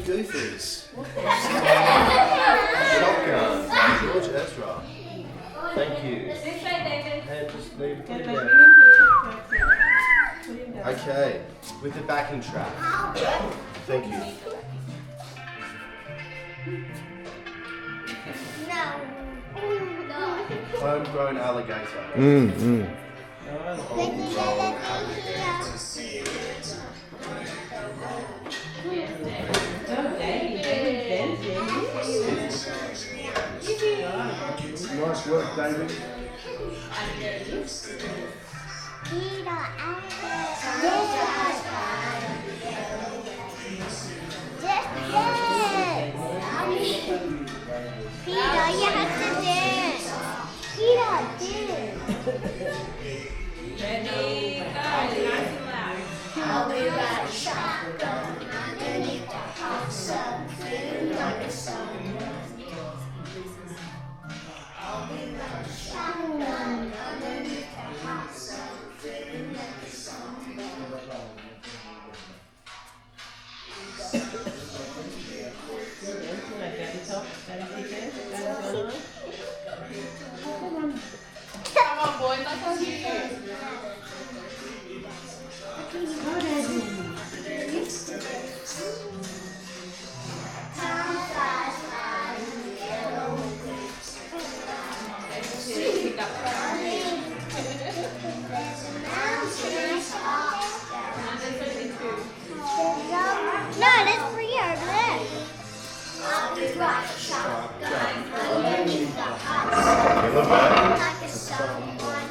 Goofers. Shotgun by George Ezra. Thank you. This way, David. And just leave it Okay, there. but bring him here. Put him down. Okay, with the backing track. Thank you. Homegrown alligator. Homegrown alligator. Nice work, David. Peter, you have to dance. Peter, dance. Ready, go. Nice and loud. I'll be right shotgun underneath the hot sun, feeling like a someone. I'll be right shotgun underneath the hot sun, feeling like a someone. Come on, boy. That's on you. Time flies by in the yellow bricks. Pick up. There's a mountain top. And there's only two. No, that's for you over there. I'll be right shotgun underneath the hot sun, like a someone.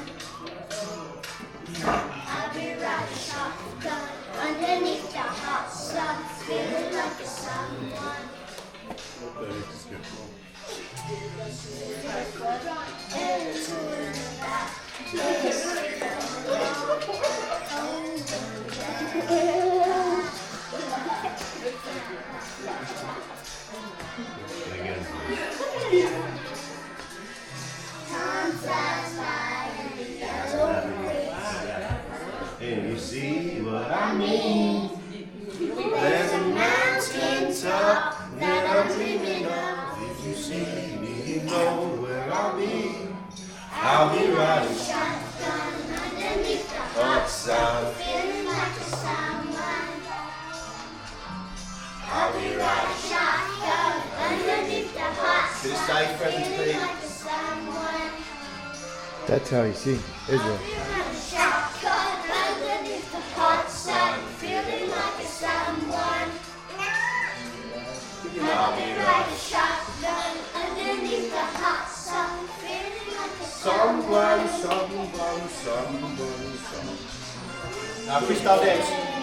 I'll be right shotgun underneath the hot sun, feeling like a someone. Time flies by in the yellow bricks. And you see what I mean? There's a mountain top that I'm dreaming of. If you see me, you know where I'll be. I'll be riding Shotgun underneath the hot hot sun. feeling like a someone. I'll be riding shotgun underneath the hot To the sun, stage presence, feeling please. like a someone. That's how you sing, Israel. I'll be riding shotgun underneath the hot sun, feeling like a someone. I'll be riding shotgun underneath the hot sun, feeling like a Someone. Freestyle dance.